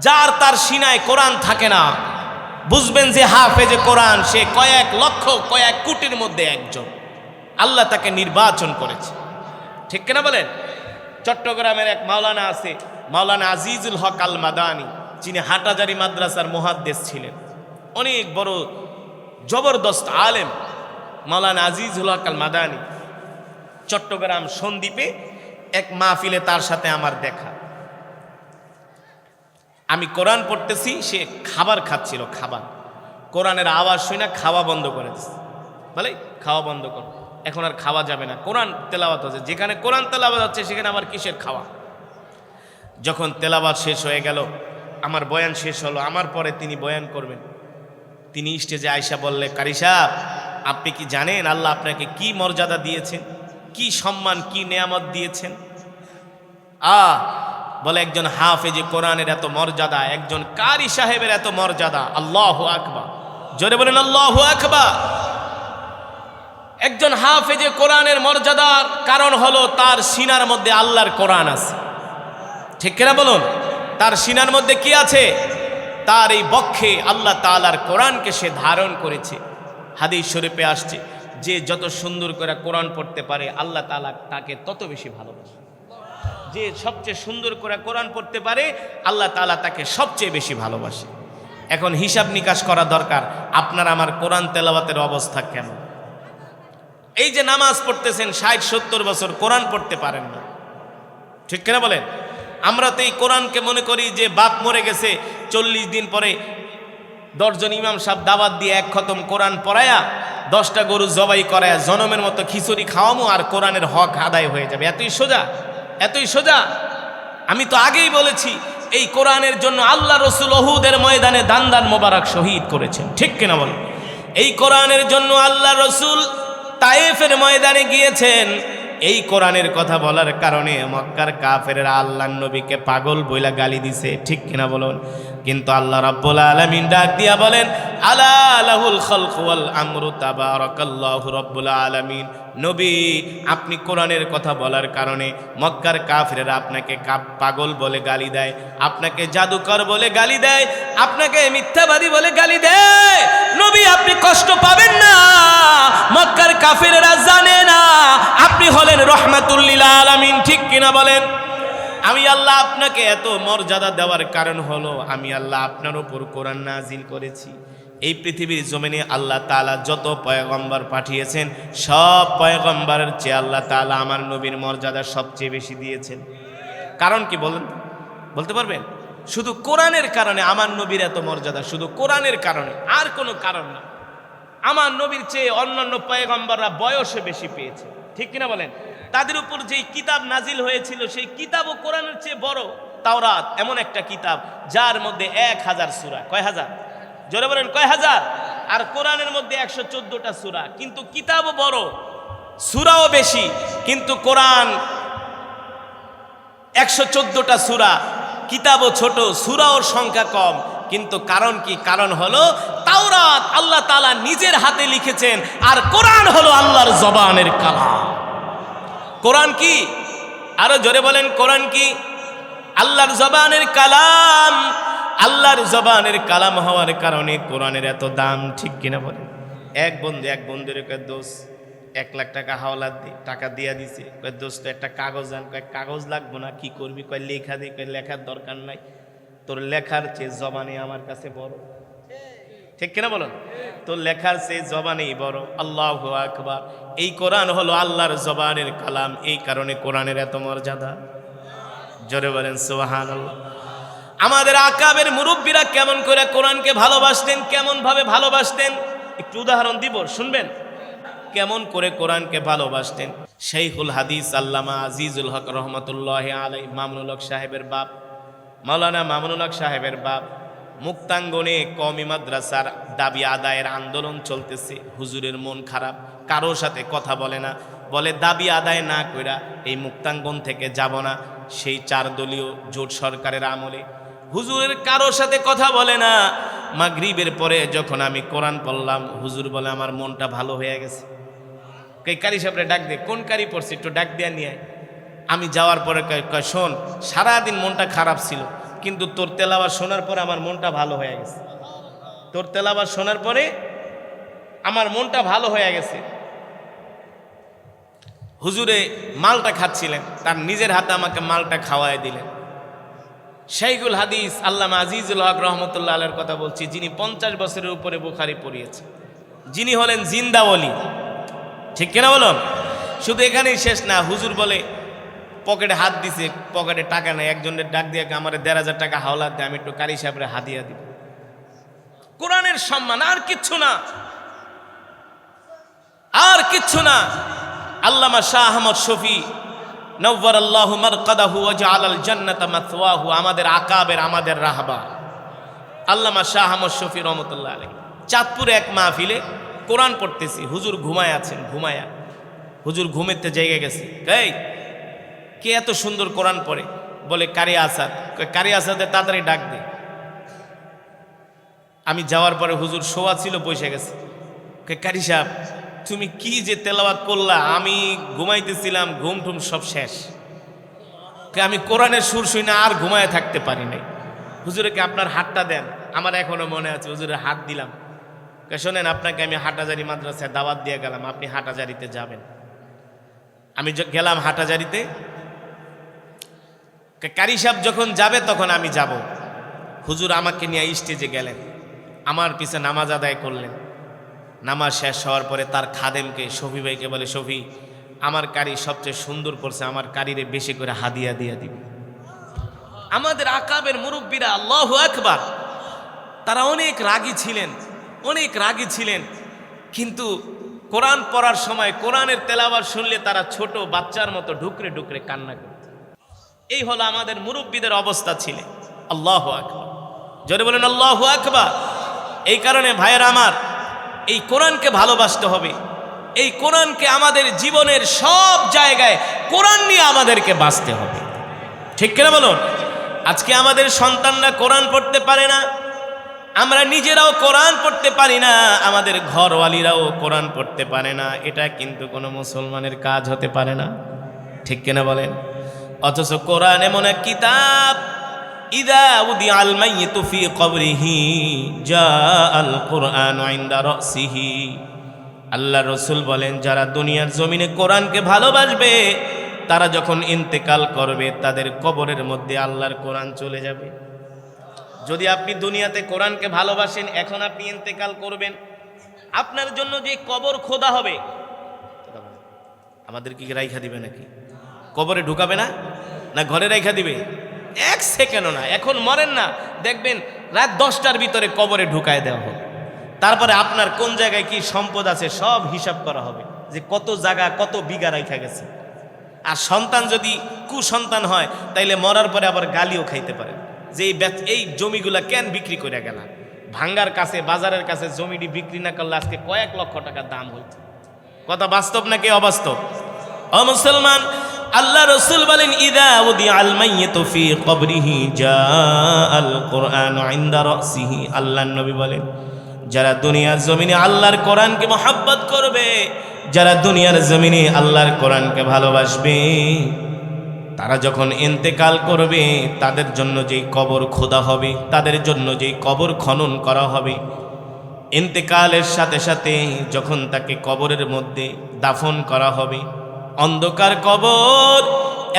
যার তার সিনায় কোরআন থাকে না, বুঝবেন যে হাফেজে কোরআন সে কয়েক লক্ষ কয়েক কোটির মধ্যে একজন, আল্লাহ তাকে নির্বাচন করেছে, ঠিক কিনা বলেন? চট্টগ্রামের এক মাওলানা আছে, মাওলানা আজিজুল হক আল মাদানী, যিনি হাটাজারি মাদ্রাসার মুহাদ্দিস ছিলেন, অনেক বড় জবরদস্ত আলেম। মাওলানা আজিজুল হক আল মাদানী চট্টগ্রাম সন্দ্বীপে এক মাহফিলে তার সাথে আমার দেখা। আমি কোরআন পড়তেছি, সে খাবার খাচ্ছিল, খাবার। কোরআনের আওয়াজ শুনে খাওয়া বন্ধ করে দিচ্ছে, বলে খাওয়া বন্ধ কর, এখন আর খাওয়া যাবে না, কোরআন তেলাওয়াত হচ্ছে। যেখানে কোরআন তেলাওয়াত হচ্ছে সেখানে আবার কিসের খাওয়া? যখন তেলাওয়াত শেষ হয়ে গেল, আমার বয়ান শেষ হলো, আমার পরে তিনি বয়ান করবেন। তিনি স্টেজে আয়সা বললে, কারি সাহেব, আপনি কি জানেন আল্লাহ আপনাকে কি মর্যাদা দিয়েছেন, কি সম্মান, কি নেয়ামত দিয়েছেন? বলে একজন হাফেজে কোরআনের এত মর্যাদা, একজন কারি সাহেবের এত মর্যাদা। আল্লাহু আকবার। জোরে বলেন আল্লাহু আকবার। একজন হাফেজে কোরআনের মর্যাদার কারণ হলো তার সিনার মধ্যে আল্লাহর কোরআন আছে, ঠিক কিনা বলুন? তার সিনার মধ্যে কি আছে? তার এই বক্ষে আল্লাহ তাআলার কোরআনকে সে ধারণ করেছে। হাদিস শরীফে আসছে, যে যত সুন্দর করে কোরআন পড়তে পারে আল্লাহ তাআলা তাকে তত বেশি ভালোবাসে। যে সবচেয়ে সুন্দর করে কোরআন পড়তে পারে আল্লাহ তাআলা তাকে সবচেয়ে বেশি ভালোবাসে। এখন হিসাব নিকাশ করা দরকার, আপনার আমার কোরআন তেলাওয়াতের অবস্থা কেমন? এই যে নামাজ পড়তেছেন 60-70 বছর, কোরআন পড়তে পারেন না, ঠিক কিনা বলেন? আমরা তো এই কোরআনকে মনে করি যে বাপ মরে গেছে, 40 দিন পরে 10 জন ইমাম সাহেব দাওয়াত দিয়ে এক খতম কোরআন পড়ায়া 10টা গরু জবাই করায়া জনমের মতো খিচুড়ি খাওয়ামো আর কোরআনের হক আদায় হয়ে যাবে। এতই সোজা, এতই সোজা। আমি তো আগেই বলেছি, এই কোরআনের জন্য আল্লাহ রসুল উহুদের ময়দানে দান দান মোবারক শহীদ করেছেন, ঠিক কিনা বলেন? এই কোরআনের জন্য আল্লাহ রসুল তায়েফের ময়দানে গিয়েছেন। এই কোরআনের কথা বলার কারণে মক্কার কাফেররা আল্লাহর নবীকে পাগল বইলা গালি দিছে, ঠিক কিনা বলুন? কিন্তু আল্লাহ রাব্বুল আলামিন ডাক দিয়া বলেন, আলা লাহুল খালকু ওয়াল আমরু তাবারাকাল্লাহু রাব্বুল আলামিন। নবী, আপনি কোরআনের কথা বলার কারণে মক্কার কাফেররা আপনাকে পাগল বলে গালি দেয়, আপনাকে জাদুকর বলে গালি দেয়, আপনাকে মিথ্যাবাদী বলে গালি দেয়। নবী, আপনি কষ্ট পাবেন না। মক্কার কাফেররা জানে না আপনি হলেন রহমাতুল লিল আলামিন, ঠিক কিনা বলেন? আমি আল্লাহ আপনাকে এত মর্যাদা দেওয়ার কারণ হলো আমি আল্লাহ আপনার উপর কোরআন নাজিল করেছি। এই পৃথিবীর জমিনে আল্লাহ তাআলা যত পয়গম্বর পাঠিয়েছেন সব পয়গম্বরের চেয়ে আল্লাহ তাআলা আমার নবীর মর্যাদা সবচেয়ে বেশি দিয়েছেন। কারণ কি বলেন, বলতে পারবেন? শুধু কোরআনের কারণে আমার নবীর এত মর্যাদা, শুধু কোরআনের কারণে, আর কোনো কারণ না। আমার নবীর চেয়ে অন্যান্য পয়গম্বররা বয়সে বেশি পেয়েছে, ঠিক কিনা বলেন? তাদের উপর যেই কিতাব নাজিল হয়েছিল সেই কিতাবও কোরআনের চেয়ে বড়। তাওরাত এমন একটা কিতাব যার মধ্যে 1000 সূরা। কয় হাজার? জোরে বলেন, কয় হাজার? আর কোরআনের মধ্যে 114টা সূরা, কিন্তু কিতাবও বড়, সূরাও বেশি, কিন্তু কোরআন 114টা সূরা, কিতাবও ছোট, সূরাও সংখ্যা কম। কিন্তু কারণ কি? কারণ হলো তাওরাত আল্লাহ তাআলা নিজের হাতে লিখেছেন, আর কোরআন হলো আল্লাহর জবানের কালাম। কোরআন কি? আরো জোরে বলেন, কোরআন কি? আল্লাহর জবানের কালাম। আল্লাহর জবানের কালাম হওয়ার কারণে কোরআনের এত দাম, ঠিক কিনা বলেন? এক বন্ধুর দোস্ত 1 লাখ টাকা হাওলাত দিয়ে টাকা দিয়া দিছে। কয় দোস্ত একটা কাগজ আন। কয় কাগজ লাগবো না, কি করবি? কয় লেখা দে। কয় লেখার দরকার নাই, তোর লেখার চেয়ে জবানে আমার কাছে বড়, ঠিক কিনা বলুন? তোর লেখার চেয়ে জবানেই বড়। আল্লাহু আকবার। এই কোরআন হলো আল্লাহর জবানের কালাম, এই কারণে কোরআনের এত মর্যাদা। জোরে বলেন সুবহানাল্লাহ। আমাদের আকাবের মুরব্বীরা কেমন করে কোরআনকে ভালোবাসতেন, কেমন ভাবে ভালোবাসতেন, একটু উদাহরণ দিব, শুনবেন কেমন করে কোরআনকে ভালোবাসতেন। শাইখুল হাদিস আল্লামা আজিজুল হক রহমতুল্লাহি আলাইহি, মামুনুল হক সাহেবের বাপ, মাওলানা মামুনুল হক সাহেবের বাপ, মুক্তাঙ্গনে কওমি মাদ্রাসার দাবি আদায়ের আন্দোলন চলতেছে। হুজুরের মন খারাপ, কারো সাথে কথা বলে না, বলে দাবি আদায় না কইরা এই মুক্তাঙ্গন থেকে যাব না। সেই 4 দলীয় জোট সরকারের আমলে হুজুরের কারো সাথে কথা বলে না। মাগরিবের পরে যখন আমি কোরআন পড়লাম, হুজুর বলে আমার মনটা ভালো হয়ে গেছে। কারি সাহেবরে ডাক দে, কোন কারি পড়ছে একটু ডাক দিয়া নিয়ে। আমি যাওয়ার পরে কয় শোন, সারাদিন মনটা খারাপ ছিল, কিন্তু তোর তেলাওয়াত শোনার পরে আমার মনটা ভালো হয়ে গেছে। তোর তেলাওয়াত শোনার পরে আমার মনটা ভালো হয়ে গেছে। হুজুরে মালটা খাচ্ছিলেন, তার নিজের হাতে আমাকে মালটা খাওয়ায় দিলেন। শাইখুল হাদিস আল্লামা আজিজুল হক রহমতুল্লাহ আলাইহির কথা বলছি, যিনি 50 বছরের উপরে বুখারী পড়িয়েছেন, যিনি হলেন জিন্দা ওলি, ঠিক কিনা বলুন? শুধু এখানেই শেষ না, হুজুর বলে পকেটে হাত দিছে, পকেটে টাকা নেই, একজনের ডাক দিয়ে আমার 1500 টাকা হাওলাত দিয়ে আমি একটু কারি সাহেবরে হাদিয়া দিব। কোরআনের সম্মান, আর কিচ্ছু না, আর কিচ্ছু না। আল্লামা শাহ আহমদ শফি নওয়ারাল্লাহু মারকাদাহু ওয়া জাআলাল জান্নাতা মাথওয়াহু, আমাদের আকাবের, আমাদের রাহবা আল্লামা শাহ আহমদ শফি রহমতুল্লাহ আলাইহি, চাঁদপুরে এক মাহফিলে কোরআন পড়তেছি, হুজুর ঘুমায় আছেন। হুজুর ঘুমেতে জেগে গেছে। এই কে এত সুন্দর কোরআন পড়ে? বলে কারি আসাদ। কারি আসাদের তাড়াতাড়ি ডাক দে। আমি যাওয়ার পরে হুজুর শোয়া ছিল, বসে গেছে। কারি সাহেব, তুমি কি যে তেলাওয়াত করলা, আমি ঘুমাইতেছিলাম, ঘুম টুম সব শেষ। আমি কোরআনের সুর শুই না, আর ঘুমায় থাকতে পারি নাই। হুজুরকে আপনার হাতটা দেন। আমার এখনো মনে আছে, হুজুরের হাত দিলাম। শোনেন, আপনাকে আমি হাটাজারি মাদ্রাসায় দাওয়াত দিয়ে গেলাম, আপনি হাটাজারিতে যাবেন। আমি গেলাম হাটাজারিতে। কারি সাহেব যখন যাবে তখন আমি যাব। হুজুর আমাকে নিয়ে স্টেজে গেলেন, আমার পিছে নামাজ আদায় করলেন। নামাজ শেষ হওয়ার পরে তার খাদেমকে, শফি ভাইকে বলে, শফি, আমার কারি সবচেয়ে সুন্দর করছে, আমার কারিরে বেশি করে হাদিয়া দিয়ে দিবি। আমাদের আকাবের মুরব্বীরা, আল্লাহু আকবার, তারা অনেক রাগী ছিলেন, কিন্তু কোরআন পড়ার সময়, কোরআনের তেলাওয়াত শুনলে তারা ছোট বাচ্চার মতো ঢুকরে ঢুকরে কান্না করত। এই হলো আমাদের মুরব্বীদের অবস্থা ছিল। আল্লাহু আকবার, জোরে বলেন আল্লাহু আকবার। এই কারণে ভাইয়েরা আমার, এই কোরআনকে ভালোবাসতে হবে। এই কোরআনকে আমাদের জীবনের সব জায়গায় কোরআন নিয়ে আমাদেরকে বাঁচতে হবে, ঠিক কিনা বলুন? আজকে আমাদের সন্তানরা কোরআন পড়তে পারে না, আমরা নিজেরাও কোরআন পড়তে পারি না, আমাদের ঘরওয়ালিরাও কোরআন পড়তে পারে না। এটা কিন্তু কোনো মুসলমানের কাজ হতে পারে না, ঠিক কিনা বলেন? অথচ কোরআন এমন এক কিতাব, ইদা উদিআল মাইয়িতু ফি কবরিহি জাআল কুরআনু ইনদা রাসিহি। আল্লাহ রসুল বলেন, যারা দুনিয়ার জমিনে কোরআনকে ভালোবাসবে, তারা যখন ইন্তেকাল করবে তাদের কবরের মধ্যে আল্লাহর কোরআন চলে যাবে। যদি আপনি দুনিয়াতে কোরআনকে ভালোবাসেন, এখন আপনি ইন্তেকাল করবেন, আপনার জন্য যে কবর খোদা হবে, আমাদের কি রাইখা দিবে নাকি? কবরে ঢুকাবে না, না ঘরে রাইখা দিবে? এক সেকেন্ডও না। এখন মরেন না, দেখবেন রাত 10টার ভিতরে কবরে ঢুকায় দেওয়া হবে। তারপরে আপনার কোন জায়গায় কি সম্পদ আছে সব হিসাব করা হবে, যে কত জায়গা কত বিঘা রাইখা গেছে। আর সন্তান যদি কুসন্তান হয়, তাইলে মরার পরে আবার গালিও খাইতে পারে, যে এই জমিগুলা কেন বিক্রি করে গেল। ভাঙ্গার কাছে, বাজারের কাছে জমিটি বিক্রি না করলে আজকে কয়েক লক্ষ টাকা দাম হইতো। কথা বাস্তব নাকি অবাস্তব? ও মুসলমান, আল্লাহ রসুল বলেন, ইদা উদিআল মাইয়িতু ফি কবরিহি জাআল কুরআনু ইনদা রাসিহি। আল্লাহর নবী বলেন, যারা দুনিয়ার জমিনে আল্লাহর কোরআনকে মহব্বত করবে, যারা দুনিয়ার জমিনে আল্লাহর কোরআনকে ভালোবাসবে, তারা যখন ইন্তেকাল করবে, তাদের জন্য যেই কবর খোদা হবে, তাদের জন্য যেই কবর খনন করা হবে, ইন্তেকালের সাথে সাথে যখন তাকে কবরের মধ্যে দাফন করা হবে, অন্ধকার কবর,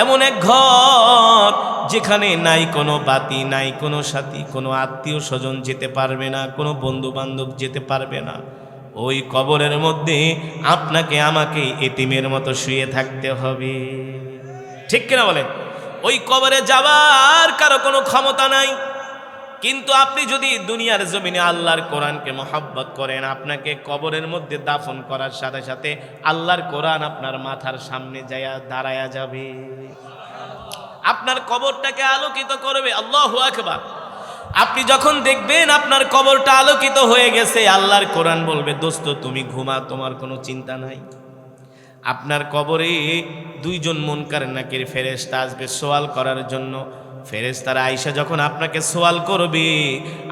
এমন এক ঘর যেখানে নাই কোনো বাতি, নাই কোনো সাথী, কোনো আত্মীয় স্বজন যেতে পারবে না, কোনো বন্ধু বান্ধব যেতে পারবে না। ওই কবরের মধ্যে আপনাকে আমাকে এতিমের মতো শুয়ে থাকতে হবে, ঠিক কিনা বলেন? ওই কবরে যাওয়ার কারো কোনো ক্ষমতা নাই। কিন্তু আপনি যদি দুনিয়ার জমিনে আল্লাহর কোরআনকে মহব্বত করেন, আপনাকে কবরের মধ্যে দাফন করার সাথে সাথে আল্লাহর কোরআন আপনার মাথার সামনে যায়া দাঁড়ায়া যাবে, আপনার কবরটাকে আলোকিত করবে। আল্লাহু আকবার। আপনি যখন দেখবেন আপনার কবরটা আলোকিত হয়ে গেছে, আল্লাহর কোরআন বলবে, দোস্ত তুমি ঘুমা, তোমার কোনো চিন্তা নাই। আপনার কবরে দুইজন মুনকার নাকির ফেরেশতা আসবে সওয়াল করার জন্য। ফেরেশতারা আয়েশা যখন আপনাকে সওয়াল করবে,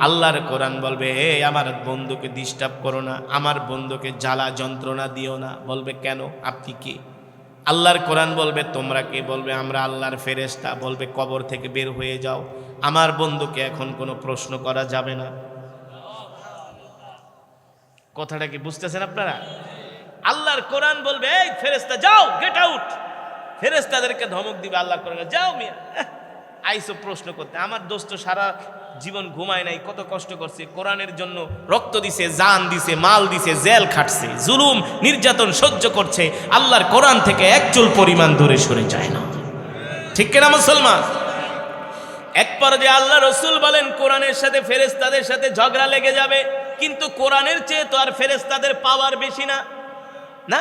আল্লাহর কোরআন বলবে, হে আমার বন্ধুকে ডিস্টার্ব করো না, আমার বন্ধুকে জ্বালা যন্ত্রণা দিও না। বলবে, কেন, আপনি কি? আল্লাহর কোরআন বলবে, তোমরা কে? বলবে, আমরা আল্লাহর ফেরেশতা। বলবে, কবর থেকে বের হয়ে যাও, আমার বন্ধুকে এখন কোনো প্রশ্ন করা যাবে না। কথাটা কি বুঝতেছেন আপনারা? আল্লাহর কোরআন বলবে, এই ফেরেশতা যাও, গেট আউট। ফেরেশতাদেরকে ধমক দিবে আল্লাহর কোরআন, যাও মিয়া, আইসো প্রশ্ন করতে। আমার দোস্ত সারা জীবন ঘুমায় নাই, কত কষ্ট করছে, কোরআনের জন্য রক্ত দিছে, জান দিছে, মাল দিছে, জেল খাটছে, জুলুম নির্যাতন সহ্য করছে, আল্লাহর কোরআন থেকে এক চুল পরিমাণ দূরে সরে যায় না, ঠিক কিনা মুসলমান? এক পর্যায়ে আল্লাহ রসুল বলেন, কোরআনের সাথে ফেরেশতাদের সাথে ঝগড়া লেগে যাবে, কিন্তু কোরআনের চেয়ে তো আর ফেরেশতাদের পাওয়ার বেশি না, না?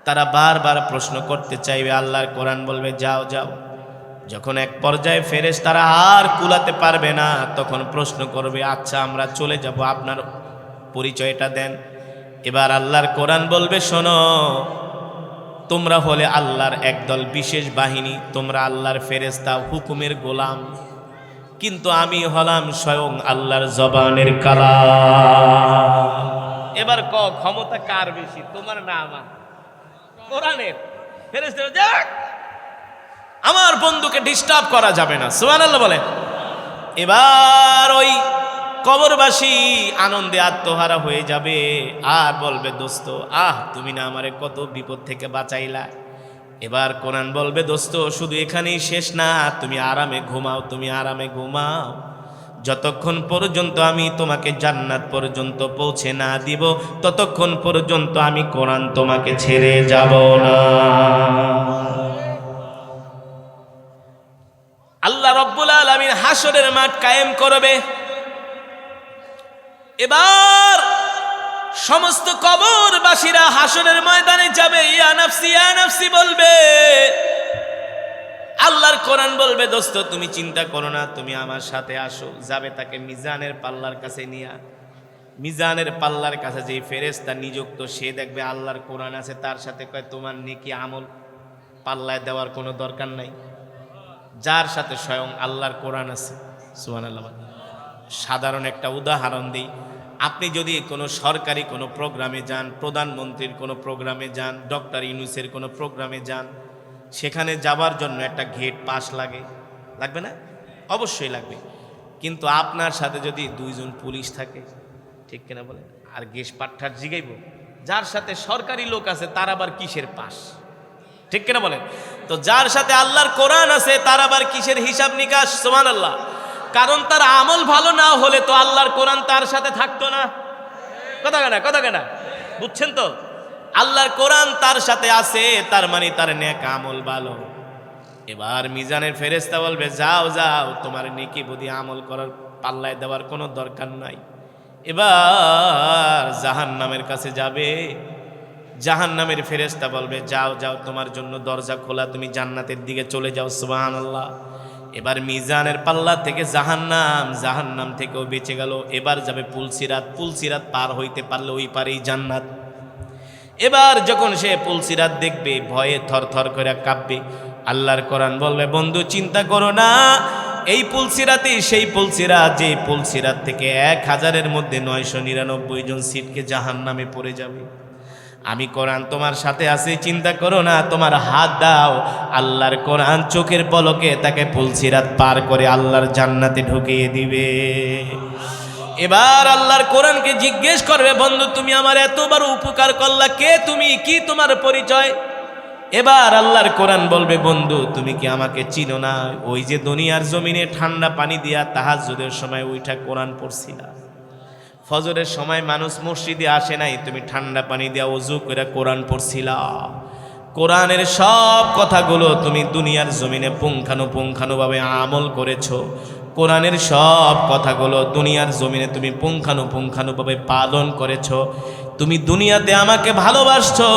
তারা বারবার প্রশ্ন করতে চাইবে, আল্লাহর কোরআন বলবে, যাও যাও। যখন এক পর্যায়ে ফেরেশতারা আর কুলাতে পারবে না, তখন প্রশ্ন করবে, আচ্ছা আমরা চলে যাব, আপনার পরিচয়টা দেন। এবার আল্লাহর কোরআন বলবে, শোনো, তোমরা হলে আল্লাহর একদল বিশেষ বাহিনী, তোমরা আল্লাহর ফেরেশতা, হুকুমের গোলাম, কিন্তু আমি হলাম স্বয়ং আল্লাহর জবানের কালাম। এবার ক্ষমতা কার বেশি, তোমার না আমার? কোরআনের। ফেরেশতা যাক, আমার বন্ধুকে ডিস্টার্ব করা যাবে না, সুবহানাল্লাহ বলেন। এবার ওই কবরবাসী আনন্দে আত্মহারা হয়ে যাবে আর বলবে, দোস্ত তুমি না আমারে কত বিপদ থেকে বাঁচাইলা। এবার কোরআন বলবে, দোস্ত শুধু এখানেই শেষ না, তুমি আরামে ঘুমাও, তুমি আরামে ঘুমাও, যতক্ষণ পর্যন্ত আমি তোমাকে জান্নাত পর্যন্ত পৌঁছে না দিব, ততক্ষণ পর্যন্ত আমি কোরআন তোমাকে ছেড়ে যাব না। আল্লাহ রব্বুল আলামিন হাসরের মাঠ কায়েম করবে। এবার সমস্ত কবরবাসীরা হাসরের ময়দানে যাবে, ইয়া নাফসি বলবে, আল্লাহর কোরআন বলবে দোস্ত তুমি চিন্তা করো না, তুমি আমার সাথে আসো। যাবে তাকে মিজানের পাল্লার কাছে নিয়ে, মিজানের পাল্লার কাছে যে ফেরেশতা নিযুক্ত সে দেখবে আল্লাহর কোরআন আছে, তার সাথে কয় তোমার নেকি আমল পাল্লায় দেওয়ার কোনো দরকার নাই। যার সাথে স্বয়ং আল্লাহর কোরআন আছে, সুবহানাল্লাহ। সাধারণ একটা উদাহরণ দিই, আপনি যদি কোনো সরকারি কোনো প্রোগ্রামে যান, প্রধানমন্ত্রীর কোনো প্রোগ্রামে যান, ডক্টর ইউনূসের কোনো প্রোগ্রামে যান, সেখানে যাবার জন্য একটা গেট পাস লাগে, লাগবে না? অবশ্যই লাগবে। কিন্তু আপনার সাথে যদি দুইজন পুলিশ থাকে, ঠিক কিনা বলেন, আর গেস পাঠার জিগাইব যার সাথে সরকারি লোক আছে তার আবার কিসের পাস, ঠিক কিনা বলেন? তো যার সাথে আল্লাহর কোরআন আছে তার আবার কিসের হিসাব নিকাশ, সুবহানাল্লাহ। কারণ তার আমল ভালো না হলে তো আল্লাহর কোরআন তার সাথে থাকতো না। কথা কেনা বুঝছেন তো? আল্লাহর কোরআন তার সাথে আছে, তার মানে তার নেক আমল ভালো। এবার মিজানের ফেরেশতা বলবে যাও যাও, তোমার নেকি বুদ্ধি আমল করার পাল্লায় দেওয়ার কোনো দরকার নাই। এবার জাহান্নামের কাছে যাবে, জাহান্নামের ফেরেশতা বলবে যাও যাও, তোমার জন্য দরজা খোলা, তুমি জান্নাতের দিকে চলে যাও, সুবহানাল্লাহ। এবার মিজানের পাল্লা থেকে জাহান্নাম থেকেও বেঁচে গেল। এবার যাবে পুলসিরাত পার হইতে পারলে ওই পারেই জান্নাত। এবার যখন সে পুলসিরাত দেখবে ভয়ে থরথর করে কাঁপবে। আল্লাহর কোরআন বলবে বন্ধু চিন্তা করো না, এই পুলসিরাতই সেই পুলসিরাত যে পুলসিরাত থেকে 1000-এর মধ্যে 999 জন সিটকে জাহান্নামে পড়ে যাবে। আমি কোরআন তোমার সাথে আছি, চিন্তা করো না, তোমার হাত দাও, আল্লাহর কোরআন চোখের পলকে তাকে পুলসিরাত পার করে আল্লাহর জান্নাতে ঢুকিয়ে দিবে। এবার আল্লাহর কোরআনকে জিজ্ঞেস করবে বন্ধু তুমি আমার এত বড় উপকার করলা, কে তুমি, কি তোমার পরিচয়? এবার আল্লাহর কোরআন বলবে বন্ধু তুমি কি আমাকে চিনো না? ওই যে দুনিয়ার জমিনে ঠান্ডা পানি দিয়া তাহাজ্জুদের সময় উঠা কোরআন পড়ছিলা, ফজরের সময় মানুষ মসজিদে আসে নাই, তুমি ঠান্ডা পানি দিয়া ওযু করে কোরআন পড়ছিলা। কোরআনের সব কথাগুলো তুমি দুনিয়ার জমিনে পুঙ্খানুপুঙ্খানুভাবে আমল করেছো। কোরআনের সব কথাগুলো দুনিয়ার জমিনে তুমি পুঙ্খানুপুঙ্খানুভাবে পালন করেছো। তুমি দুনিয়াতে আমাকে ভালোবাসছো,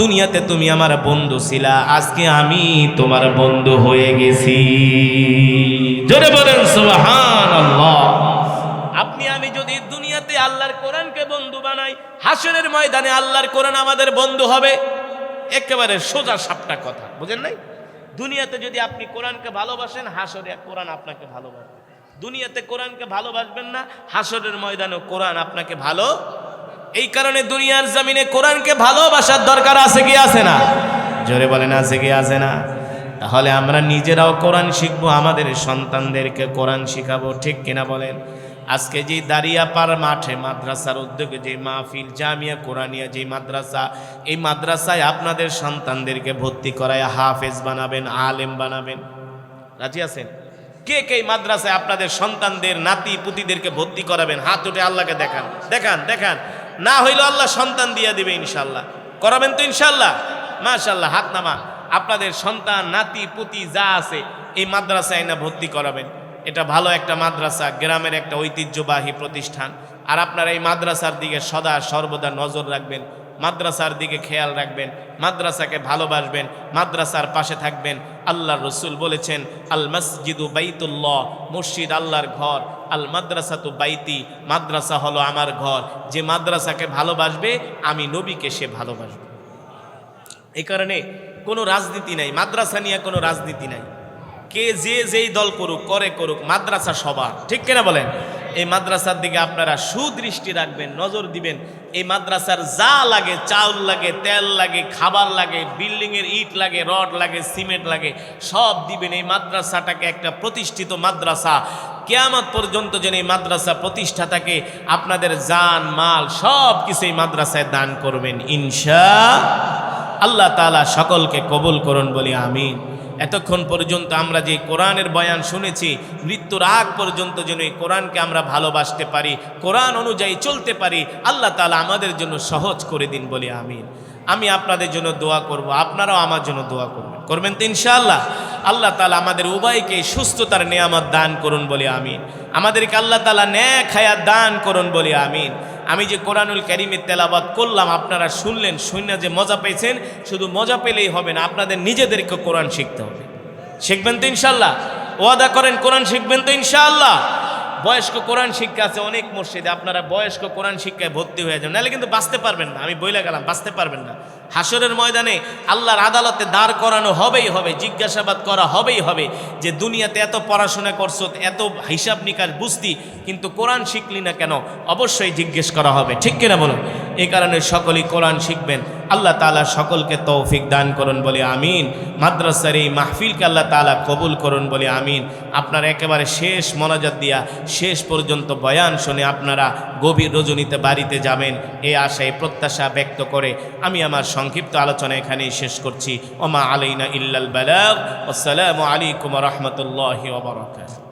দুনিয়াতে তুমি আমার বন্ধু ছিলা, আজকে আমি তোমার বন্ধু হয়ে গেছি। জোরে বলেন সুবহানাল্লাহ। আপনি আমি যদি দুনিয়াতে আল্লাহর কোরআনকে বন্ধু বানাই, হাসরের ময়দানে আল্লাহর কোরআন আমাদের বন্ধু হবে। একেবারে সোজা সাপটা কথা, বুঝেন নাই? দুনিয়াতে যদি আপনি কোরআনকে ভালোবাসেন, হাসরে কোরআন আপনাকে ভালোবাসবে। দুনিয়াতে কোরআনকে ভালোবাসবেন না, হাসরের ময়দানে কোরআন আপনাকে ভালো। এই কারণে দুনিয়ার জমিনে কোরআনকে ভালোবাসার দরকার আছে কি আছে না? জোরে বলেন আছে কি আছে না? তাহলে আমরা নিজেরাও কোরআন শিখবো, আমাদের সন্তানদেরকে কোরআন শিখাবো, ঠিক কিনা বলেন? আজকে যে দাঁড়িয়াপার মাঠে মাদ্রাসার উদ্যোগে যে মাহফিল জামিয়া কোরআনিয়া যে মাদ্রাসা, এই মাদ্রাসায় আপনাদের সন্তানদেরকে ভর্তি করায় হাফেজ বানাবেন, আলেম বানাবেন, রাজি আছেন? কে কে মাদ্রাসায় আপনাদের সন্তানদের নাতি পুতিদেরকে ভর্তি করাবেন? হাত উঠে আল্লাহকে দেখান, দেখান, দেখান। না হইলো আল্লাহ সন্তান দিয়ে দিবে ইনশাল্লাহ। করাবেন তো ইনশাল্লাহ? মাশাআল্লাহ, হাত নামা। আপনাদের সন্তান নাতি পুতি যা আছে এই মাদ্রাসায় না ভর্তি করাবেন। এটা ভালো একটা মাদ্রাসা, গ্রামের একটা ঐতিহ্যবাহী প্রতিষ্ঠান। আর আপনারা এই মাদ্রাসার দিকে সদা সর্বদা নজর রাখবেন, মাদ্রাসার দিকে খেয়াল রাখবেন, মাদ্রাসাকে ভালোবাসবেন, মাদ্রাসার পাশে থাকবেন। আল্লাহর রাসূল বলেছেন আল মসজিদু বাইতুল্লাহ, মসজিদ আল্লাহর ঘর, আল মাদ্রাসাতু বাইতি, মাদ্রাসা হলো আমার ঘর। যে মাদ্রাসাকে ভালোবাসবে আমি নবীকে সে ভালোবাসবে। এই কারণে কোনো রাজনীতি নাই, মাদ্রাসা নিয়ে কোনো রাজনীতি নাই। কে যে যেই দল করুক করুক, মাদ্রাসা সবার, ঠিক কিনা বলেন? এই মাদ্রাসার দিকে আপনারা সুদৃষ্টি রাখবেন, নজর দিবেন। এই মাদ্রাসার যা লাগে, চাউল লাগে, তেল লাগে, খাবার লাগে, বিল্ডিংয়ের ইট লাগে, রড লাগে, সিমেন্ট লাগে, সব দিবেন। এই মাদ্রাসাটাকে একটা প্রতিষ্ঠিত মাদ্রাসা, কিয়ামত পর্যন্ত যেন এই মাদ্রাসা প্রতিষ্ঠা থাকে। আপনাদের জান মাল সব কিছু এই মাদ্রাসায় দান করবেন ইনশাআল্লাহ তাআলা। সকলকে কবুল করুন বলি আমিন। এতক্ষণ পর্যন্ত আমরা যে কোরআনের বয়ান শুনেছি, মৃত্যুর আগ পর্যন্ত যেন এই কোরআনকে আমরা ভালোবাসতে পারি, কোরআন অনুযায়ী চলতে পারি, আল্লাহ তাআলা আমাদের জন্য সহজ করে দিন বলি আমিন। আমি আপনাদের জন্য দোয়া করব, আপনারাও আমার জন্য দোয়া করবেন তো ইনশাআল্লাহ। আল্লাহ তাআলা আমাদের উভয়কে সুস্থতার নিয়ামত দান করুন বলি আমিন। আমাদেরকে আল্লাহ তাআলা নেক হায়াত দান করুন বলি আমিন। আমি যে কোরআনুল কারীমের তেলাওয়াত করলাম, আপনারা শুনলেন, শুনে যে মজা পেয়েছেন, শুধু মজা পেলেই হবে না, আপনাদের নিজেদেরকে কোরআন শিখতে হবে। শিখবেন তো ইনশাআল্লাহ? ওয়াদা করেন কোরআন শিখবেন তো ইনশাআল্লাহ? বয়স্ক কোরআন শিক্ষা আছে অনেক মসজিদে, আপনারা বয়স্ক কোরআন শিক্ষায় ভর্তি হয়ে যান, নাহলে কিন্তু বাঁচতে পারবেন না। আমি বইলা গেলাম, বাঁচতে পারবেন না। হাসরের ময়দানে আল্লাহর আদালতে দাঁড় করানো হবেই হবে, জিজ্ঞাসাবাদ করা হবেই হবে যে দুনিয়াতে এত পড়াশোনা করছো, এত হিসাব নিকাশ বুঝতি, কিন্তু কোরআন শিখলি না কেন? অবশ্যই জিজ্ঞেস করা হবে, ঠিক কিনা বলুন? এই কারণে সকলেই কোরআন শিখবেন। আল্লাহ তাআলা সকলকে তৌফিক দান করুন বলে আমিন। মাদ্রাসার এই মাহফিলকে আল্লাহ তাআলা কবুল করুন বলে আমিন। আপনারা একেবারে শেষ মনোজাত দিয়া শেষ পর্যন্ত বয়ান শুনে আপনারা গভীর রজনীতে বাড়িতে যাবেন, এই আশায় প্রত্যাশা ব্যক্ত করে আমি আমার সংক্ষিপ্ত আলোচনা এখানেই শেষ করছি। ওমা আলাইনা ইল্লাল বালাগ। আসসালামু আলাইকুম ওয়া রাহমাতুল্লাহি ওয়া বারাকাতুহু।